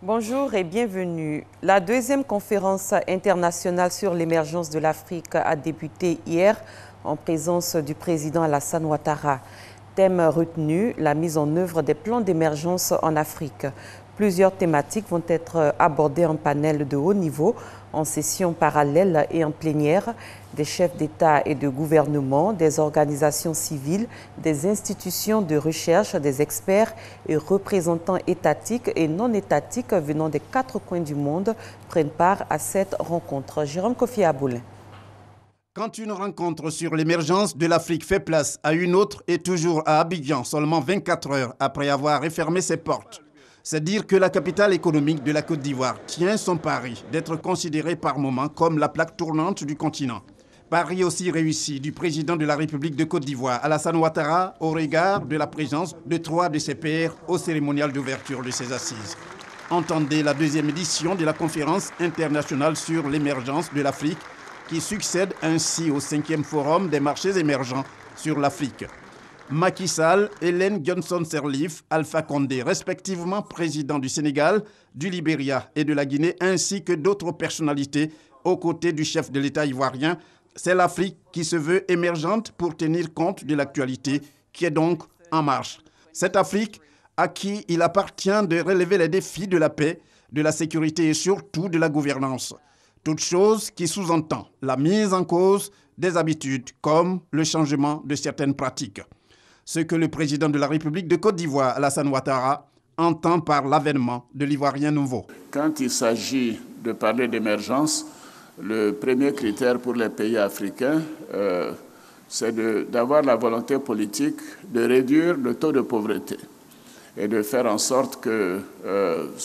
Bonjour et bienvenue. La deuxième conférence internationale sur l'émergence de l'Afrique a débuté hier en présence du président Alassane Ouattara. Thème retenu, la mise en œuvre des plans d'émergence en Afrique. Plusieurs thématiques vont être abordées en panel de haut niveau, en session parallèle et en plénière, des chefs d'État et de gouvernement, des organisations civiles, des institutions de recherche, des experts et représentants étatiques et non étatiques venant des 4 coins du monde prennent part à cette rencontre. Jérôme Kofi Aboulin. Quand une rencontre sur l'émergence de l'Afrique fait place à une autre et toujours à Abidjan, seulement 24 heures après avoir refermé ses portes, c'est dire que la capitale économique de la Côte d'Ivoire tient son pari d'être considérée par moments comme la plaque tournante du continent. Pari aussi réussi du président de la République de Côte d'Ivoire, Alassane Ouattara, au regard de la présence de 3 de ses pairs au cérémonial d'ouverture de ses assises. Entendez la deuxième édition de la conférence internationale sur l'émergence de l'Afrique qui succède ainsi au 5e forum des marchés émergents sur l'Afrique. Macky Sall, Ellen Johnson Sirleaf, Alpha Condé, respectivement présidents du Sénégal, du Libéria et de la Guinée, ainsi que d'autres personnalités aux côtés du chef de l'État ivoirien. C'est l'Afrique qui se veut émergente pour tenir compte de l'actualité qui est donc en marche. Cette Afrique à qui il appartient de relever les défis de la paix, de la sécurité et surtout de la gouvernance. Toute chose qui sous-entend la mise en cause des habitudes comme le changement de certaines pratiques. Ce que le président de la République de Côte d'Ivoire, Alassane Ouattara, entend par l'avènement de l'Ivoirien nouveau. Quand il s'agit de parler d'émergence, le premier critère pour les pays africains, c'est d'avoir la volonté politique de réduire le taux de pauvreté et de faire en sorte que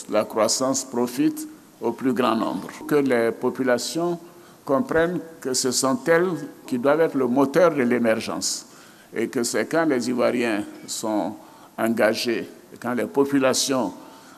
la croissance profite au plus grand nombre. Que les populations comprennent que ce sont elles qui doivent être le moteur de l'émergence. Et que c'est quand les Ivoiriens sont engagés, quand les populations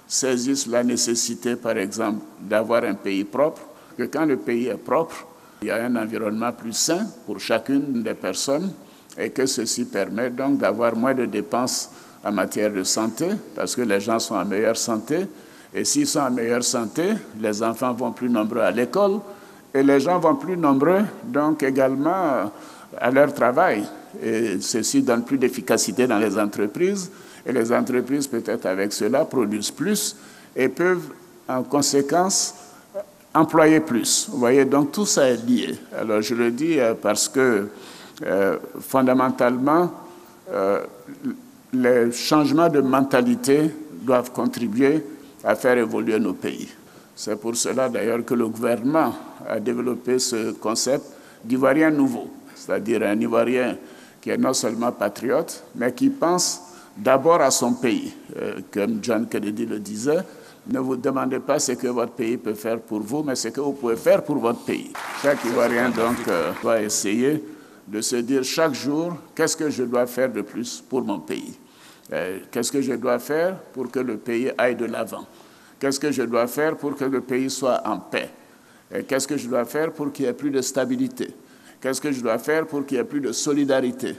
saisissent la nécessité, par exemple, d'avoir un pays propre, que quand le pays est propre, il y a un environnement plus sain pour chacune des personnes et que ceci permet donc d'avoir moins de dépenses en matière de santé parce que les gens sont en meilleure santé. Et s'ils sont en meilleure santé, les enfants vont plus nombreux à l'école et les gens vont plus nombreux donc également à leur travail. Et ceci donne plus d'efficacité dans les entreprises. Et les entreprises, peut-être avec cela, produisent plus et peuvent, en conséquence, employer plus. Vous voyez, donc tout ça est lié. Alors, je le dis parce que, fondamentalement, les changements de mentalité doivent contribuer à faire évoluer nos pays. C'est pour cela, d'ailleurs, que le gouvernement a développé ce concept d'Ivoirien nouveau, c'est-à-dire un Ivoirien qui est non seulement patriote, mais qui pense d'abord à son pays. Comme John Kennedy le disait, ne vous demandez pas ce que votre pays peut faire pour vous, mais ce que vous pouvez faire pour votre pays. Chaque Ivoirien, donc, va essayer de se dire chaque jour, qu'est-ce que je dois faire de plus pour mon pays? Qu'est-ce que je dois faire pour que le pays aille de l'avant? Qu'est-ce que je dois faire pour que le pays soit en paix? Qu'est-ce que je dois faire pour qu'il y ait plus de stabilité? Qu'est-ce que je dois faire pour qu'il y ait plus de solidarité?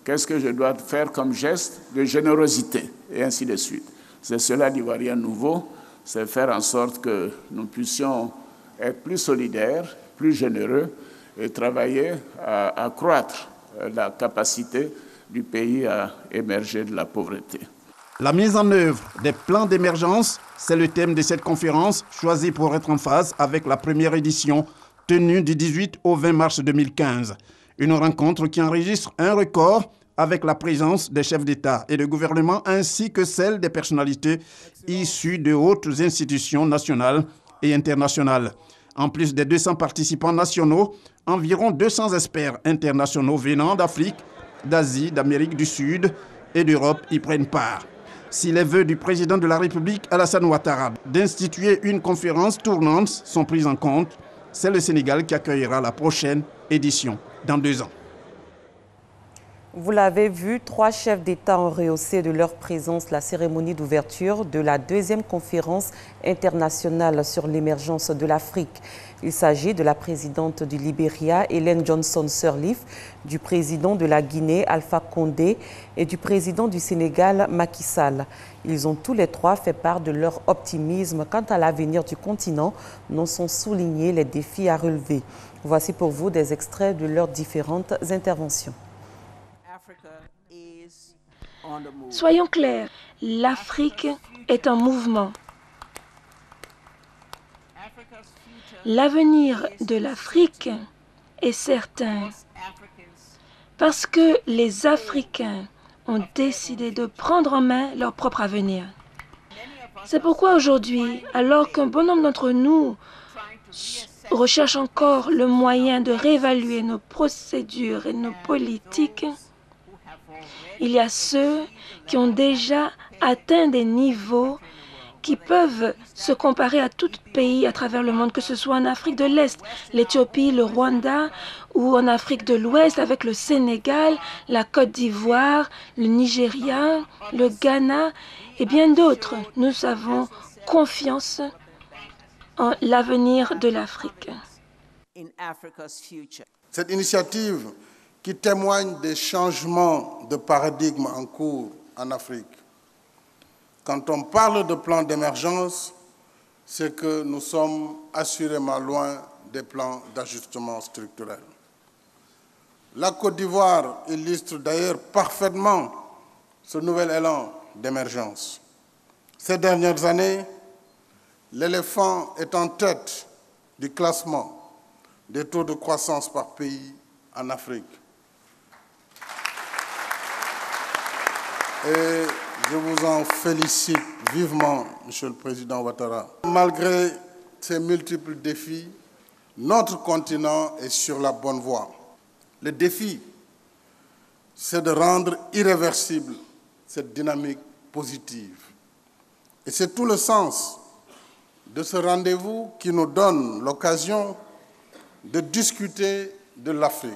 Qu'est-ce que je dois faire comme geste de générosité? Et ainsi de suite. C'est cela l'Ivoirien nouveau, c'est faire en sorte que nous puissions être plus solidaires, plus généreux et travailler à accroître la capacité du pays à émerger de la pauvreté. La mise en œuvre des plans d'émergence, c'est le thème de cette conférence choisi pour être en phase avec la première édition tenue du 18 au 20 mars 2015. Une rencontre qui enregistre un record avec la présence des chefs d'État et de gouvernement ainsi que celle des personnalités issues de hautes institutions nationales et internationales. En plus des 200 participants nationaux, environ 200 experts internationaux venant d'Afrique, d'Asie, d'Amérique du Sud et d'Europe y prennent part. Si les vœux du président de la République, Alassane Ouattara, d'instituer une conférence tournante sont pris en compte, c'est le Sénégal qui accueillera la prochaine édition dans 2 ans. Vous l'avez vu, 3 chefs d'État ont rehaussé de leur présence la cérémonie d'ouverture de la 2e conférence internationale sur l'émergence de l'Afrique. Il s'agit de la présidente du Libéria, Ellen Johnson Sirleaf, du président de la Guinée, Alpha Condé, et du président du Sénégal, Macky Sall. Ils ont tous les trois fait part de leur optimisme quant à l'avenir du continent, dont sont soulignés les défis à relever. Voici pour vous des extraits de leurs différentes interventions. Soyons clairs, l'Afrique est en mouvement. L'avenir de l'Afrique est certain parce que les Africains ont décidé de prendre en main leur propre avenir. C'est pourquoi aujourd'hui, alors qu'un bon nombre d'entre nous recherchent encore le moyen de réévaluer nos procédures et nos politiques, il y a ceux qui ont déjà atteint des niveaux qui peuvent se comparer à tout pays à travers le monde, que ce soit en Afrique de l'Est, l'Éthiopie, le Rwanda, ou en Afrique de l'Ouest avec le Sénégal, la Côte d'Ivoire, le Nigeria, le Ghana et bien d'autres. Nous avons confiance en l'avenir de l'Afrique. Cette initiative qui témoigne des changements de paradigme en cours en Afrique. Quand on parle de plan d'émergence, c'est que nous sommes assurément loin des plans d'ajustement structurel. La Côte d'Ivoire illustre d'ailleurs parfaitement ce nouvel élan d'émergence. Ces dernières années, l'éléphant est en tête du classement des taux de croissance par pays en Afrique. Et je vous en félicite vivement, Monsieur le Président Ouattara. Malgré ces multiples défis, notre continent est sur la bonne voie. Le défi, c'est de rendre irréversible cette dynamique positive. Et c'est tout le sens de ce rendez-vous qui nous donne l'occasion de discuter de l'Afrique,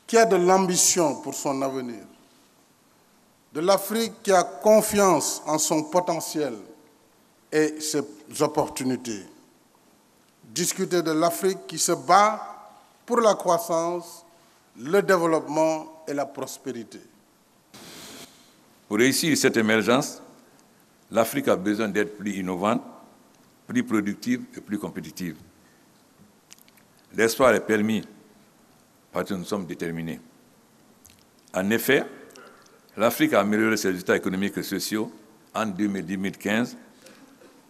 qui a de l'ambition pour son avenir, de l'Afrique qui a confiance en son potentiel et ses opportunités. Discuter de l'Afrique qui se bat pour la croissance, le développement et la prospérité. Pour réussir cette émergence, l'Afrique a besoin d'être plus innovante, plus productive et plus compétitive. L'espoir est permis parce que nous sommes déterminés. En effet, l'Afrique a amélioré ses résultats économiques et sociaux en 2010-2015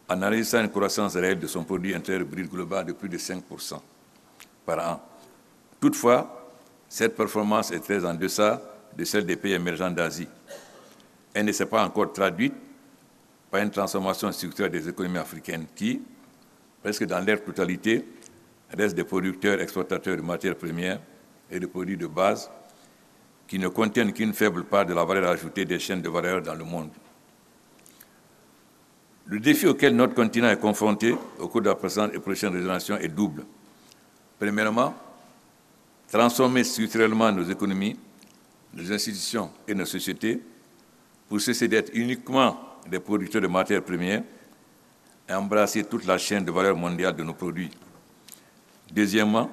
en enregistrant une croissance réelle de son produit intérieur brut global de plus de 5% par an. Toutefois, cette performance est très en deçà de celle des pays émergents d'Asie. Elle ne s'est pas encore traduite par une transformation structurelle des économies africaines qui, presque dans leur totalité, restent des producteurs exportateurs de matières premières et de produits de base qui ne contiennent qu'une faible part de la valeur ajoutée des chaînes de valeur dans le monde. Le défi auquel notre continent est confronté au cours de la présente et prochaine génération est double. Premièrement, transformer structurellement nos économies, nos institutions et nos sociétés pour cesser d'être uniquement des producteurs de matières premières et embrasser toute la chaîne de valeur mondiale de nos produits. Deuxièmement,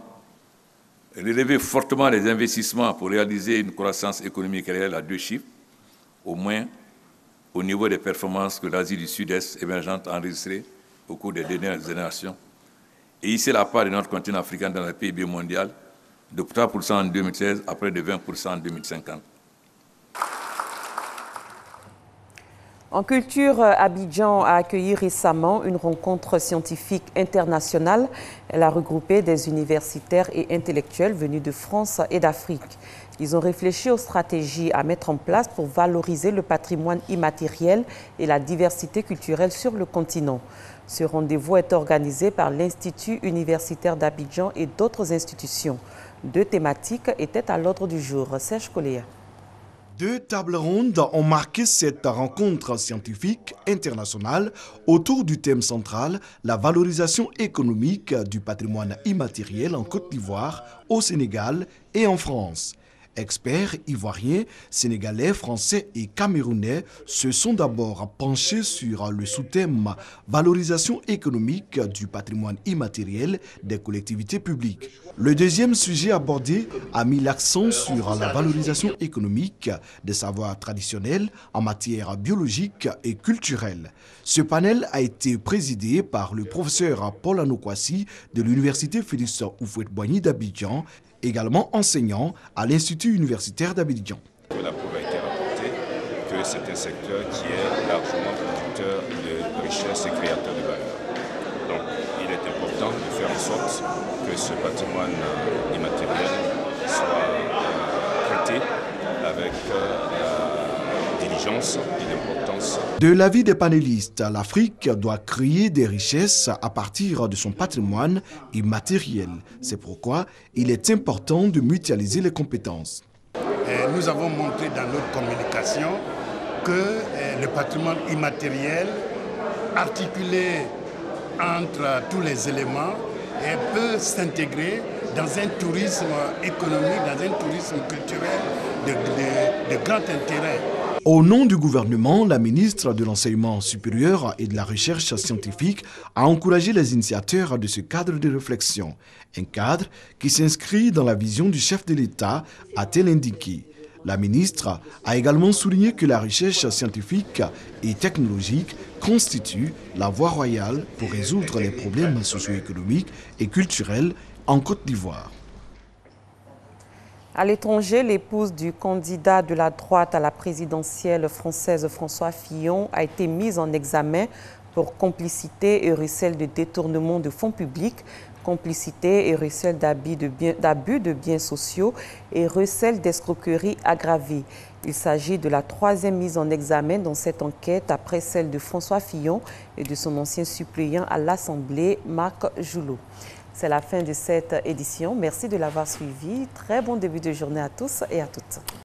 relever fortement les investissements pour réaliser une croissance économique réelle à 2 chiffres, au moins au niveau des performances que l'Asie du Sud-Est émergente a enregistrées au cours des dernières générations, et hisser la part de notre continent africain dans le PIB mondial de 3% en 2016 à près de 20% en 2050. En culture, Abidjan a accueilli récemment une rencontre scientifique internationale. Elle a regroupé des universitaires et intellectuels venus de France et d'Afrique. Ils ont réfléchi aux stratégies à mettre en place pour valoriser le patrimoine immatériel et la diversité culturelle sur le continent. Ce rendez-vous est organisé par l'Institut universitaire d'Abidjan et d'autres institutions. 2 thématiques étaient à l'ordre du jour. Serge Koléa. 2 tables rondes ont marqué cette rencontre scientifique internationale autour du thème central, la valorisation économique du patrimoine immatériel en Côte d'Ivoire, au Sénégal et en France. Experts ivoiriens, sénégalais, français et camerounais se sont d'abord penchés sur le sous-thème « Valorisation économique du patrimoine immatériel des collectivités publiques ». Le deuxième sujet abordé a mis l'accent sur la valorisation économique des savoirs traditionnels en matière biologique et culturelle. Ce panel a été présidé par le professeur Paul Anokwasi de l'Université Félix Houphouët-Boigny d'Abidjan, également enseignant à l'Institut universitaire d'Abidjan. La preuve a été rapportée que c'est un secteur qui est largement producteur de richesses et créateur de valeur. Donc il est important de faire en sorte que ce patrimoine immatériel soit traité avec la diligence et l'importance. De l'avis des panélistes, l'Afrique doit créer des richesses à partir de son patrimoine immatériel. C'est pourquoi il est important de mutualiser les compétences. Nous avons montré dans notre communication que le patrimoine immatériel, articulé entre tous les éléments, peut s'intégrer dans un tourisme économique, dans un tourisme culturel de grand intérêt. Au nom du gouvernement, la ministre de l'Enseignement supérieur et de la Recherche scientifique a encouragé les initiateurs de ce cadre de réflexion. Un cadre qui s'inscrit dans la vision du chef de l'État, a-t-elle indiqué. La ministre a également souligné que la recherche scientifique et technologique constitue la voie royale pour résoudre les problèmes socio-économiques et culturels en Côte d'Ivoire. À l'étranger, l'épouse du candidat de la droite à la présidentielle française François Fillon a été mise en examen pour complicité et recel de détournement de fonds publics, complicité et recel d'abus de biens sociaux et recel d'escroquerie aggravée. Il s'agit de la troisième mise en examen dans cette enquête après celle de François Fillon et de son ancien suppléant à l'Assemblée, Marc Joulot. C'est la fin de cette édition. Merci de l'avoir suivi. Très bon début de journée à tous et à toutes.